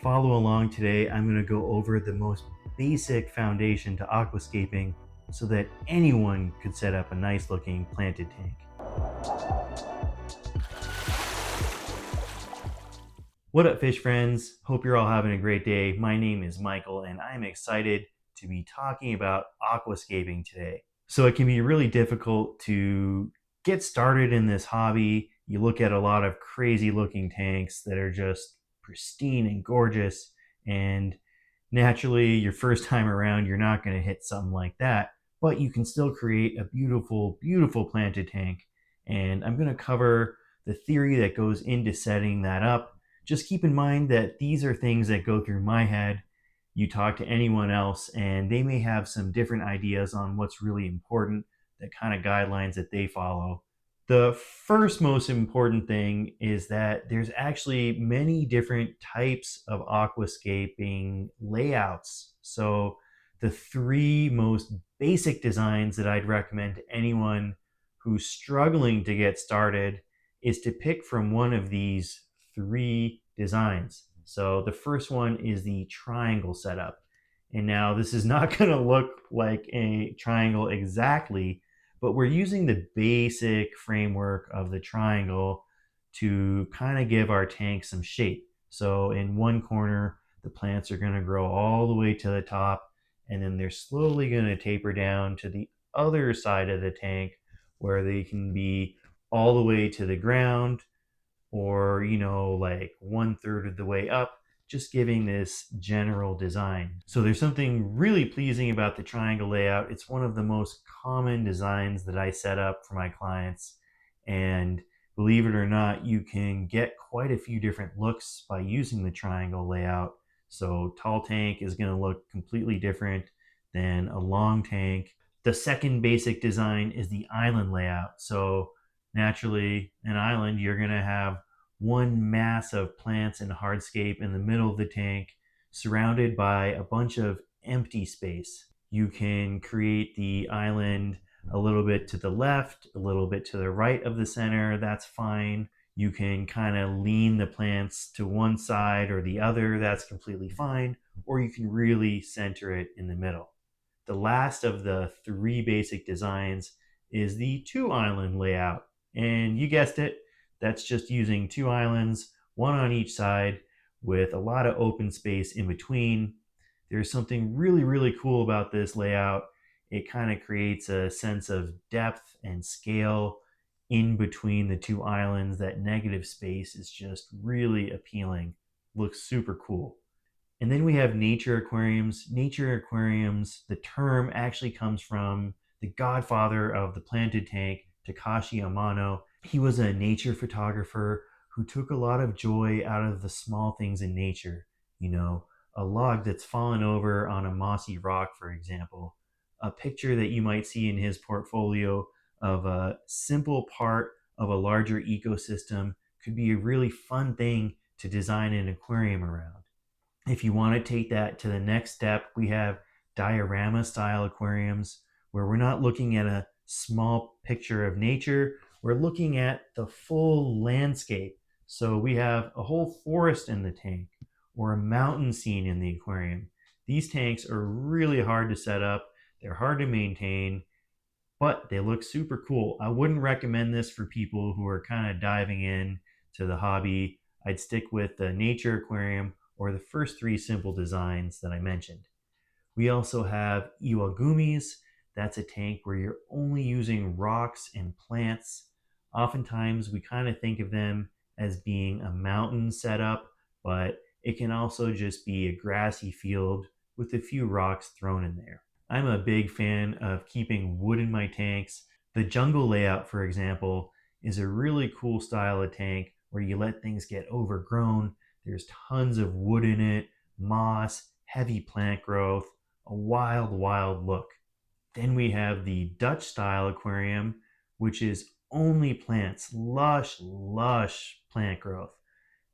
Follow along today. I'm going to go over the most basic foundation to aquascaping so that anyone could set up a nice looking planted tank. What up, fish friends? Hope you're all having a great day. My name is Michael and I'm excited to be talking about aquascaping today. So it can be really difficult to get started in this hobby. You look at a lot of crazy looking tanks that are just pristine and gorgeous, and naturally your first time around you're not going to hit something like that, but you can still create a beautiful planted tank. And I'm going to cover the theory that goes into setting that up. Just keep in mind that these are things that go through my head. You talk to anyone else and they may have some different ideas on what's really important, the kind of guidelines that they follow. The first most important thing is that there's actually many different types of aquascaping layouts. So the three most basic designs that I'd recommend to anyone who's struggling to get started is to pick from one of these three designs. So the first one is the triangle setup. And now this is not going to look like a triangle exactly, but we're using the basic framework of the triangle to kind of give our tank some shape. So in one corner, the plants are going to grow all the way to the top, and then they're slowly going to taper down to the other side of the tank where they can be all the way to the ground, or like 1/3 of the way up, just giving this general design. So there's something really pleasing about the triangle layout. It's one of the most common designs that I set up for my clients, and believe it or not, you can get quite a few different looks by using the triangle layout. So tall tank is going to look completely different than a long tank. The second basic design is the island layout. So naturally, an island, you're going to have one mass of plants and hardscape in the middle of the tank, surrounded by a bunch of empty space. You can create the island a little bit to the left, a little bit to the right of the center. That's fine. You can kind of lean the plants to one side or the other. That's completely fine. Or you can really center it in the middle. The last of the three basic designs is the two island layout. And you guessed it, that's just using two islands, one on each side, with a lot of open space in between. There's something really cool about this layout. It kind of creates a sense of depth and scale in between the two islands. That negative space is just really appealing. Looks super cool. And then we have nature aquariums. Nature aquariums, the term actually comes from the godfather of the planted tank, Takashi Amano. He was a nature photographer who took a lot of joy out of the small things in nature. A log that's fallen over on a mossy rock, for example. A picture that you might see in his portfolio of a simple part of a larger ecosystem could be a really fun thing to design an aquarium around. If you want to take that to the next step, we have diorama style aquariums where we're not looking at a small picture of nature, we're looking at the full landscape. So we have a whole forest in the tank or a mountain scene in the aquarium. These tanks are really hard to set up, they're hard to maintain, but they look super cool. I wouldn't recommend this for people who are kind of diving in to the hobby. I'd stick with the nature aquarium or the first three simple designs that I mentioned. We also have iwagumis. That's a tank where you're only using rocks and plants. Oftentimes we kind of think of them as being a mountain setup, but it can also just be a grassy field with a few rocks thrown in there. I'm a big fan of keeping wood in my tanks. The jungle layout, for example, is a really cool style of tank where you let things get overgrown. There's tons of wood in it, moss, heavy plant growth, a wild look. Then we have the Dutch style aquarium, which is only plants, lush plant growth.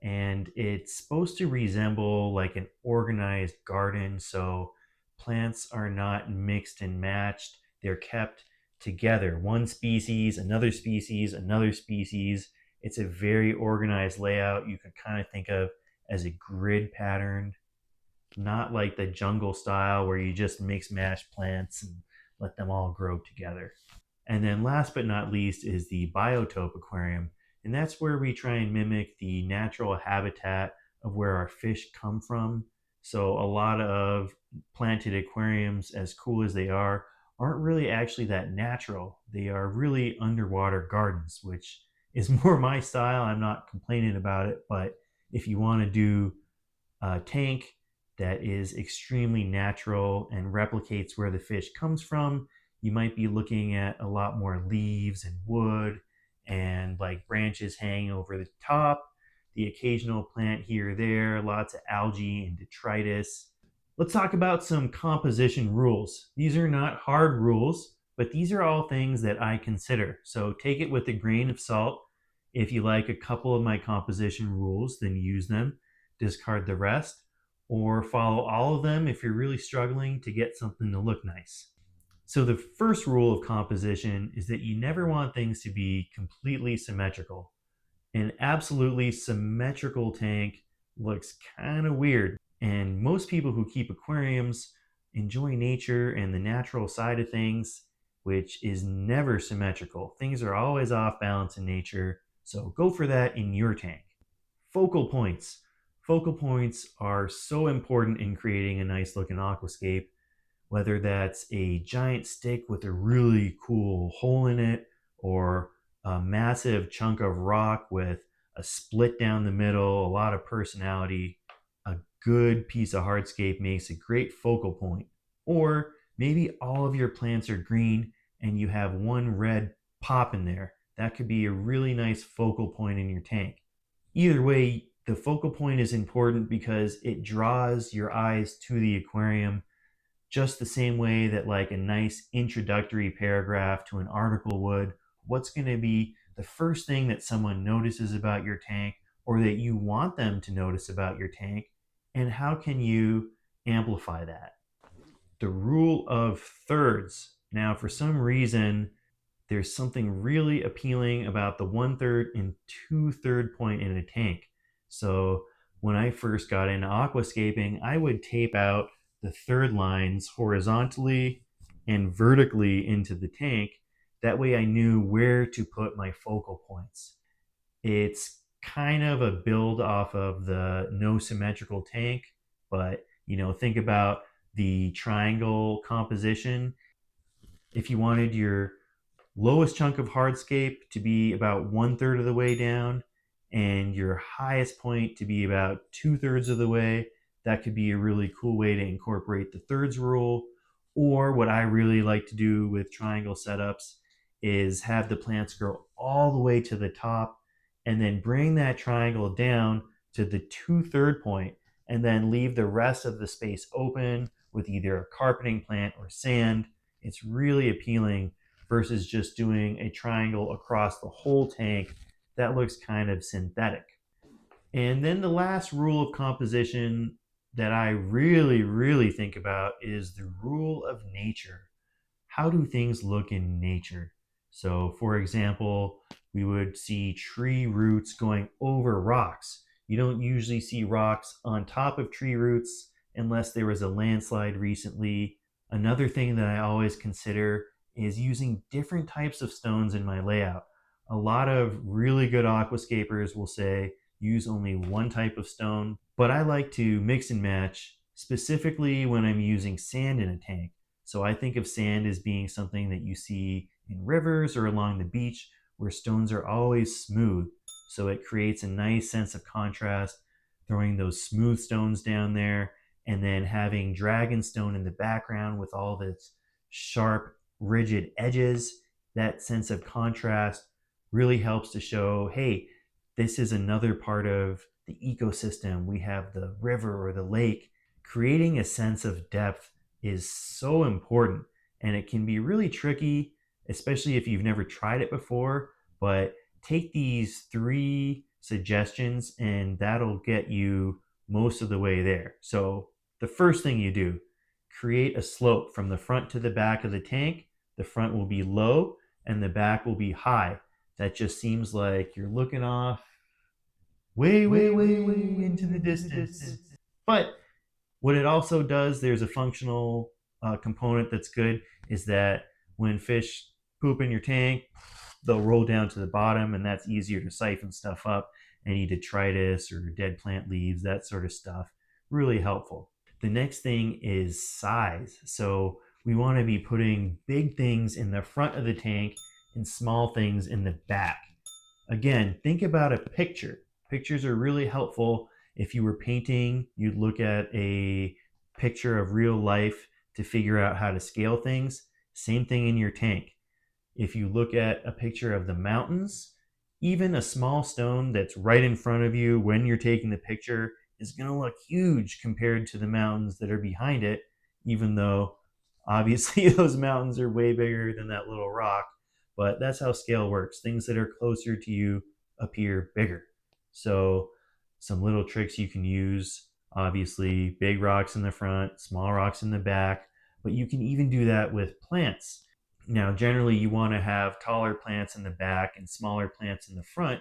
And it's supposed to resemble like an organized garden. So plants are not mixed and matched. They're kept together. One species, another species, another species. It's a very organized layout. You can kind of think of as a grid pattern, not like the jungle style where you just mix mash plants and let them all grow together. And then last but not least is the biotope aquarium. And that's where we try and mimic the natural habitat of where our fish come from. So a lot of planted aquariums, as cool as they are, aren't really actually that natural. They are really underwater gardens, which is more my style. I'm not complaining about it, but if you want to do a tank that is extremely natural and replicates where the fish comes from, you might be looking at a lot more leaves and wood and like branches hanging over the top, the occasional plant here or there, lots of algae and detritus. Let's talk about some composition rules. These are not hard rules, but these are all things that I consider. So take it with a grain of salt. If you like a couple of my composition rules, then use them. Discard the rest, or follow all of them if you're really struggling to get something to look nice. So the first rule of composition is that you never want things to be completely symmetrical. An absolutely symmetrical tank looks kind of weird, and most people who keep aquariums enjoy nature and the natural side of things, which is never symmetrical. Things are always off balance in nature, so go for that in your tank. Focal points. Focal points are so important in creating a nice looking aquascape, whether that's a giant stick with a really cool hole in it or a massive chunk of rock with a split down the middle, a lot of personality. A good piece of hardscape makes a great focal point. Or maybe all of your plants are green and you have one red pop in there. That could be a really nice focal point in your tank. Either way, the focal point is important because it draws your eyes to the aquarium just the same way that like a nice introductory paragraph to an article would. What's going to be the first thing that someone notices about your tank or that you want them to notice about your tank, and how can you amplify that? The rule of thirds. Now, for some reason, there's something really appealing about the 1/3 and 2/3 point in a tank. So when I first got into aquascaping, I would tape out the third lines horizontally and vertically into the tank. That way I knew where to put my focal points. It's kind of a build off of the no symmetrical tank, but think about the triangle composition. If you wanted your lowest chunk of hardscape to be about 1/3 of the way down and your highest point to be about 2/3 of the way, that could be a really cool way to incorporate the thirds rule. Or what I really like to do with triangle setups is have the plants grow all the way to the top and then bring that triangle down to the 2/3 point and then leave the rest of the space open with either a carpeting plant or sand. It's really appealing versus just doing a triangle across the whole tank. That looks kind of synthetic. And then the last rule of composition that I really, really think about is the rule of nature. How do things look in nature? So, for example, we would see tree roots going over rocks. You don't usually see rocks on top of tree roots unless there was a landslide recently. Another thing that I always consider is using different types of stones in my layout. A lot of really good aquascapers will say use only one type of stone, but I like to mix and match, specifically when I'm using sand in a tank. So I think of sand as being something that you see in rivers or along the beach where stones are always smooth. So it creates a nice sense of contrast, throwing those smooth stones down there and then having dragonstone in the background with all of its sharp, rigid edges. That sense of contrast really helps to show, hey, this is another part of the ecosystem. We have the river or the lake. Creating a sense of depth is so important, and it can be really tricky, especially if you've never tried it before. But take these 3 suggestions and that'll get you most of the way there. So the first thing you do, create a slope from the front to the back of the tank. The front will be low and the back will be high. That just seems like you're looking off way, way, way, way into the distance. But what it also does, there's a functional component that's good, is that when fish poop in your tank, they'll roll down to the bottom, and that's easier to siphon stuff up. Any detritus or dead plant leaves, that sort of stuff, really helpful. The next thing is size. So we want to be putting big things in the front of the tank and small things in the back. Again, think about a picture. Pictures are really helpful. If you were painting, you'd look at a picture of real life to figure out how to scale things. Same thing in your tank. If you look at a picture of the mountains, even a small stone that's right in front of you when you're taking the picture is going to look huge compared to the mountains that are behind it, even though obviously those mountains are way bigger than that little rock. But that's how scale works. Things that are closer to you appear bigger. So some little tricks you can use, obviously big rocks in the front, small rocks in the back, but you can even do that with plants. Now, generally you want to have taller plants in the back and smaller plants in the front,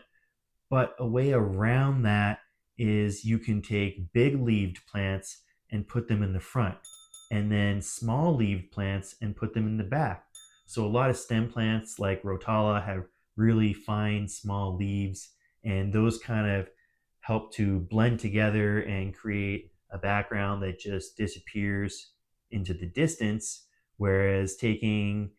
but a way around that is you can take big leaved plants and put them in the front, and then small leaved plants and put them in the back. So a lot of stem plants like Rotala have really fine small leaves, and those kind of help to blend together and create a background that just disappears into the distance. Whereas taking,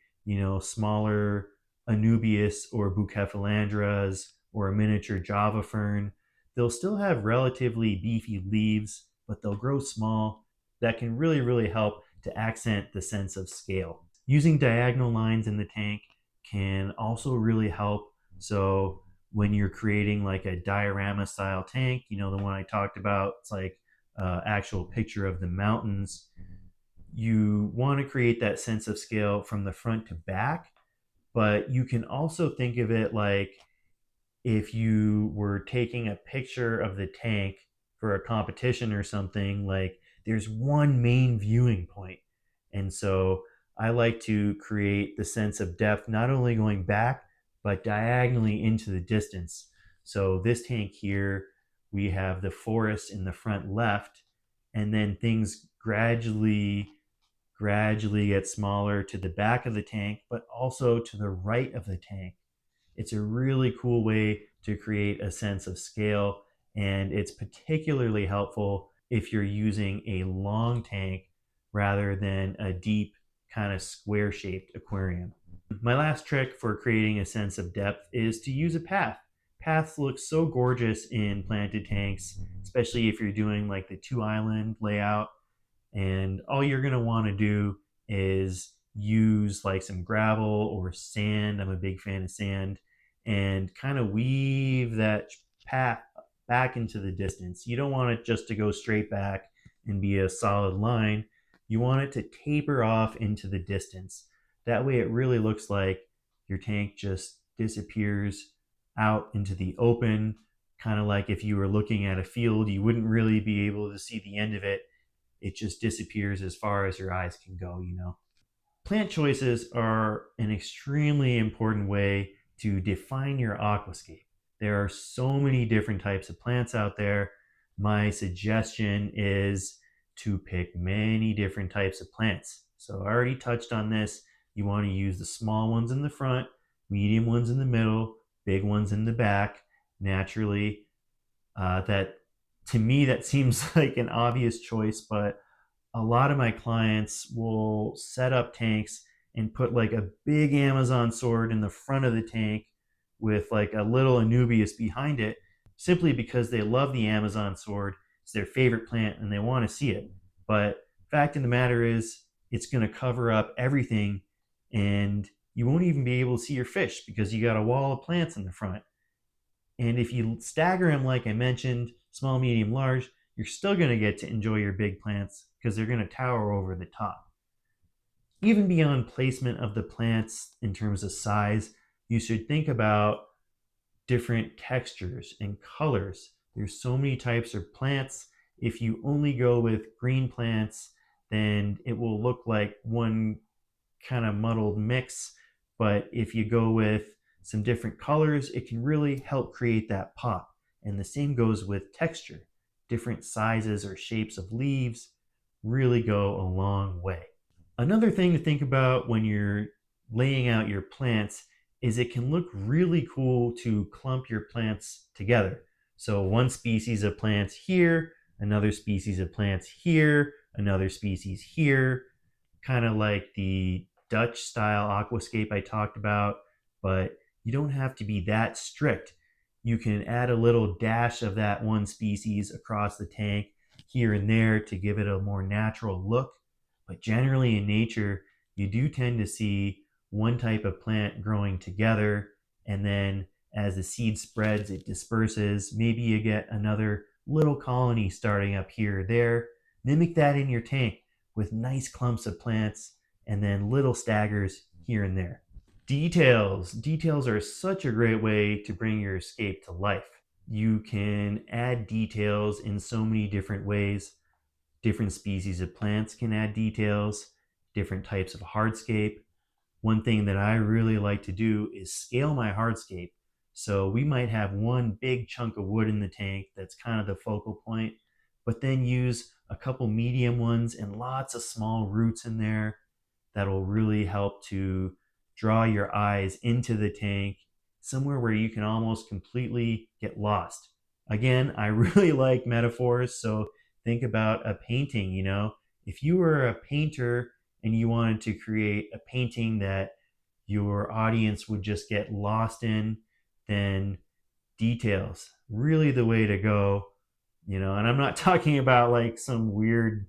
smaller Anubias or Bucephalandras or a miniature Java fern, they'll still have relatively beefy leaves, but they'll grow small. That can really, really help to accent the sense of scale. Using diagonal lines in the tank can also really help. So when you're creating like a diorama style tank, the one I talked about, it's like actual picture of the mountains. You want to create that sense of scale from the front to back, but you can also think of it like if you were taking a picture of the tank for a competition or something, like there's one main viewing point. And so I like to create the sense of depth, not only going back, but diagonally into the distance. So this tank here, we have the forest in the front left, and then things gradually get smaller to the back of the tank, but also to the right of the tank. It's a really cool way to create a sense of scale, and it's particularly helpful if you're using a long tank rather than a deep kind of square shaped aquarium. My last trick for creating a sense of depth is to use a path. Paths look so gorgeous in planted tanks, especially if you're doing like the 2 island layout, and all you're going to want to do is use like some gravel or sand. I'm a big fan of sand, and kind of weave that path back into the distance. You don't want it just to go straight back and be a solid line. You want it to taper off into the distance. That way it really looks like your tank just disappears out into the open, kind of like if you were looking at a field, you wouldn't really be able to see the end of it. It just disappears as far as your eyes can go. Plant choices are an extremely important way to define your aquascape. There are so many different types of plants out there. My suggestion is to pick many different types of plants. So I already touched on this. You want to use the small ones in the front, medium ones in the middle, big ones in the back. Naturally, that to me that seems like an obvious choice, but a lot of my clients will set up tanks and put like a big Amazon sword in the front of the tank with like a little Anubias behind it, simply because they love the Amazon sword. It's their favorite plant and they want to see it. But fact of the matter is, it's going to cover up everything, and you won't even be able to see your fish because you got a wall of plants in the front. And if you stagger them, like I mentioned, small, medium, large, you're still going to get to enjoy your big plants because they're going to tower over the top. Even beyond placement of the plants in terms of size, you should think about different textures and colors. There's so many types of plants. If you only go with green plants, then it will look like one kind of muddled mix. But if you go with some different colors, it can really help create that pop. And the same goes with texture. Different sizes or shapes of leaves really go a long way. Another thing to think about when you're laying out your plants is it can look really cool to clump your plants together. So one species of plants here, another species of plants here, another species here, kind of like the Dutch style aquascape I talked about, but you don't have to be that strict. You can add a little dash of that one species across the tank here and there to give it a more natural look. But generally in nature, you do tend to see one type of plant growing together, and then as the seed spreads, it disperses. Maybe you get another little colony starting up here or there. Mimic that in your tank with nice clumps of plants and then little staggers here and there. Details. Details are such a great way to bring your escape to life. You can add details in so many different ways. Different species of plants can add details, different types of hardscape. One thing that I really like to do is scale my hardscape. So we might have one big chunk of wood in the tank that's kind of the focal point, but then use a couple medium ones and lots of small roots in there that'll really help to draw your eyes into the tank, somewhere where you can almost completely get lost. Again, I really like metaphors, so think about a painting, If you were a painter and you wanted to create a painting that your audience would just get lost in, then details, really the way to go, and I'm not talking about like some weird,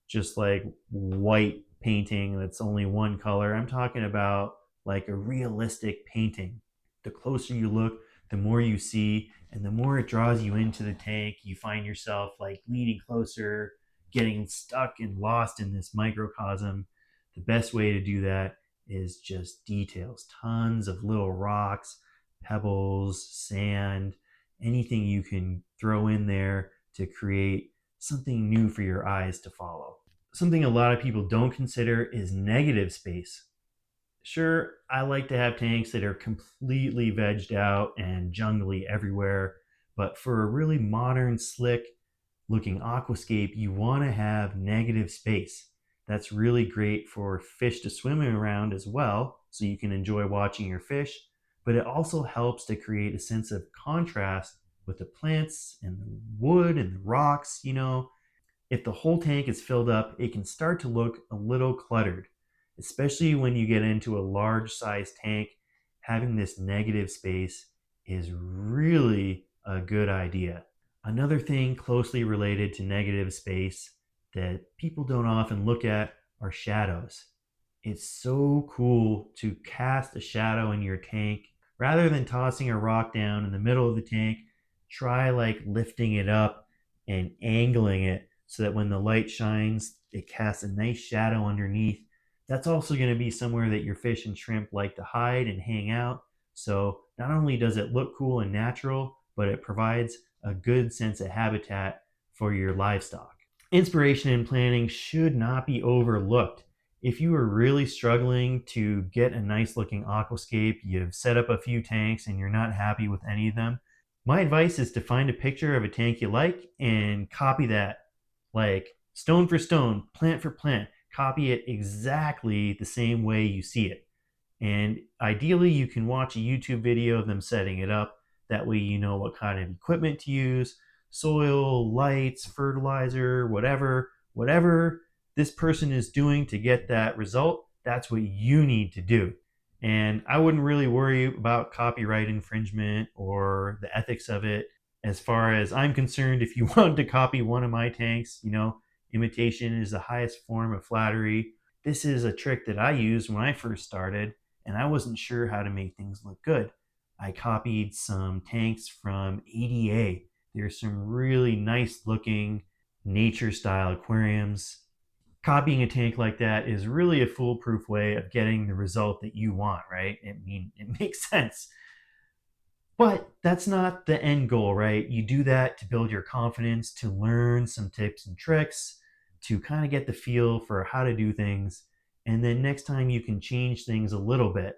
just like white painting that's only one color. I'm talking about like a realistic painting. The closer you look, the more you see, and the more it draws you into the tank. You find yourself like leaning closer, getting stuck and lost in this microcosm. The best way to do that is just details, tons of little rocks, pebbles, sand, anything you can throw in there to create something new for your eyes to follow. Something a lot of people don't consider is negative space. Sure, I like to have tanks that are completely vegged out and jungly everywhere, but for a really modern, slick looking aquascape, you want to have negative space. That's really great for fish to swim around as well, so you can enjoy watching your fish, but it also helps to create a sense of contrast with the plants and the wood and the rocks. If the whole tank is filled up, it can start to look a little cluttered, especially when you get into a large size tank. Having this negative space is really a good idea. Another thing closely related to negative space that people don't often look at are shadows. It's so cool to cast a shadow in your tank. Rather than tossing a rock down in the middle of the tank, try like lifting it up and angling it so that when the light shines, it casts a nice shadow underneath. That's also going to be somewhere that your fish and shrimp like to hide and hang out. So not only does it look cool and natural, but it provides a good sense of habitat for your livestock. Inspiration in planning should not be overlooked. If you are really struggling to get a nice looking aquascape, you've set up a few tanks and you're not happy with any of them, my advice is to find a picture of a tank you like and copy that, like stone for stone, plant for plant. Copy it exactly the same way you see it. And ideally, you can watch a YouTube video of them setting it up. That way you know what kind of equipment to use, soil, lights, fertilizer, whatever this person is doing to get that result, that's what you need to do. And I wouldn't really worry about copyright infringement or the ethics of it. As far as I'm concerned, if you wanted to copy one of my tanks, imitation is the highest form of flattery. This is a trick that I used when I first started, and I wasn't sure how to make things look good. I copied some tanks from ADA. There's some really nice looking nature style aquariums. Copying a tank like that is really a foolproof way of getting the result that you want, right? It makes sense. But that's not the end goal, right? You do that to build your confidence, to learn some tips and tricks, to kind of get the feel for how to do things. And then next time you can change things a little bit,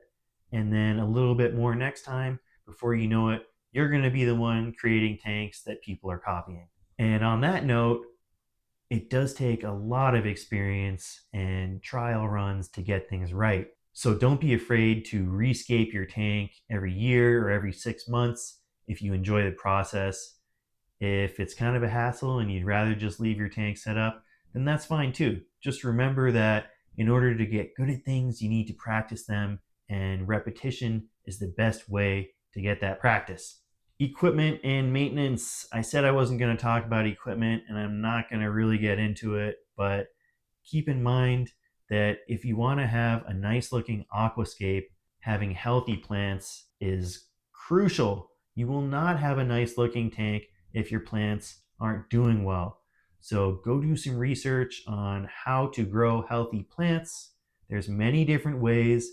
and then a little bit more next time. Before you know it, you're going to be the one creating tanks that people are copying. And on that note, it does take a lot of experience and trial runs to get things right. So don't be afraid to rescape your tank every year or every 6 months if you enjoy the process. If it's kind of a hassle and you'd rather just leave your tank set up, then that's fine too. Just remember that in order to get good at things, you need to practice them, and repetition is the best way to get that practice. Equipment and maintenance. I said I wasn't going to talk about equipment, and I'm not going to really get into it, but keep in mind that if you want to have a nice looking aquascape, having healthy plants is crucial. You will not have a nice looking tank if your plants aren't doing well. So go do some research on how to grow healthy plants. There's many different ways.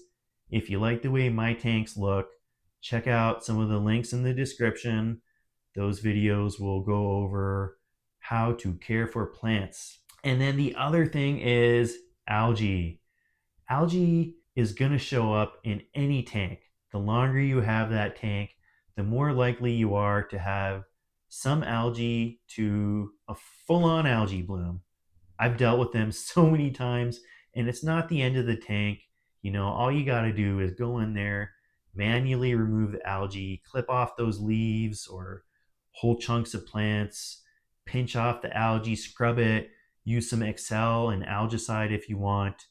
If you like the way my tanks look, check out some of the links in the description. Those videos will go over how to care for plants. And then the other thing is algae. Algae is going to show up in any tank. The longer you have that tank, the more likely you are to have some algae to a full-on algae bloom. I've dealt with them so many times, and it's not the end of the tank. All you got to do is go in there, manually remove the algae, clip off those leaves or whole chunks of plants, pinch off the algae, scrub it, use some Excel and algicide if you want.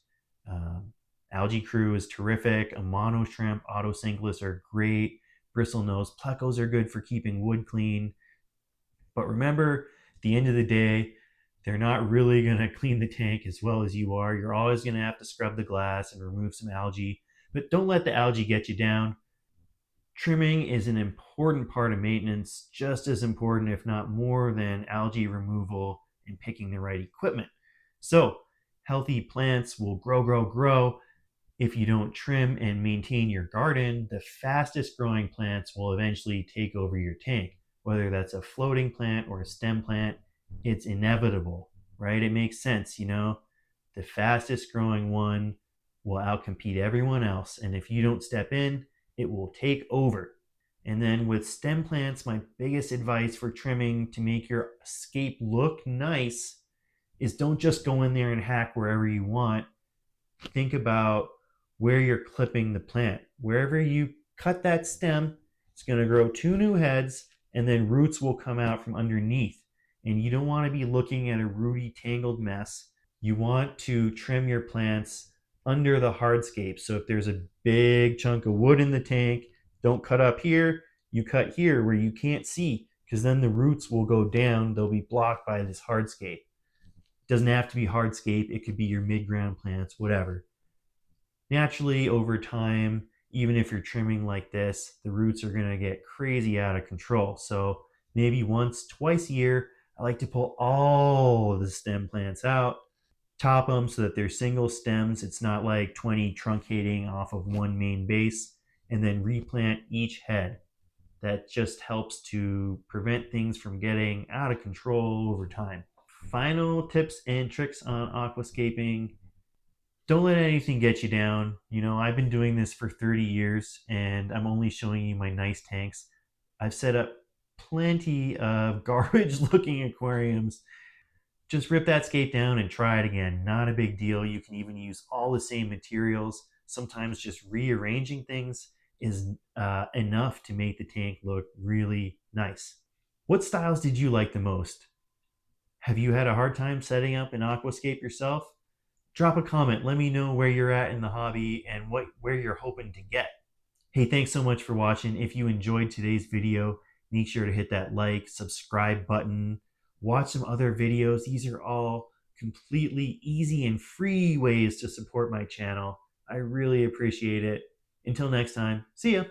Algae Crew is terrific. A mono shrimp, autosinkless are great. Bristlenose plecos are good for keeping wood clean. But remember, at the end of the day, they're not really going to clean the tank as well as you are. You're always going to have to scrub the glass and remove some algae. But don't let the algae get you down. Trimming is an important part of maintenance, just as important, if not more, than algae removal and picking the right equipment. So, healthy plants will grow. If you don't trim and maintain your garden, the fastest growing plants will eventually take over your tank. Whether that's a floating plant or a stem plant, it's inevitable, right? It makes sense, The fastest growing one will outcompete everyone else. And if you don't step in, it will take over. And then with stem plants, my biggest advice for trimming to make your scape look nice is don't just go in there and hack wherever you want. Think about where you're clipping the plant. Wherever you cut that stem, it's going to grow 2 new heads, and then roots will come out from underneath. And you don't want to be looking at a rooty, tangled mess. You want to trim your plants under the hardscape. So if there's a big chunk of wood in the tank, don't cut up here. You cut here where you can't see, because then the roots will go down. They'll be blocked by this hardscape. It doesn't have to be hardscape. It could be your mid-ground plants, whatever. Naturally, over time, even if you're trimming like this, the roots are going to get crazy out of control. So maybe once, twice a year, I like to pull all of the stem plants out, top them so that they're single stems. It's not like 20 truncating off of one main base, and then replant each head. That just helps to prevent things from getting out of control over time. Final tips and tricks on aquascaping. Don't let anything get you down. I've been doing this for 30 years and I'm only showing you my nice tanks. I've set up plenty of garbage looking aquariums. Just rip that scape down and try it again. Not a big deal. You can even use all the same materials. Sometimes just rearranging things is enough to make the tank look really nice. What styles did you like the most? Have you had a hard time setting up an aquascape yourself? Drop a comment. Let me know where you're at in the hobby and where you're hoping to get. Hey, thanks so much for watching. If you enjoyed today's video, make sure to hit that like, subscribe button. Watch some other videos. These are all completely easy and free ways to support my channel. I really appreciate it. Until next time, see ya.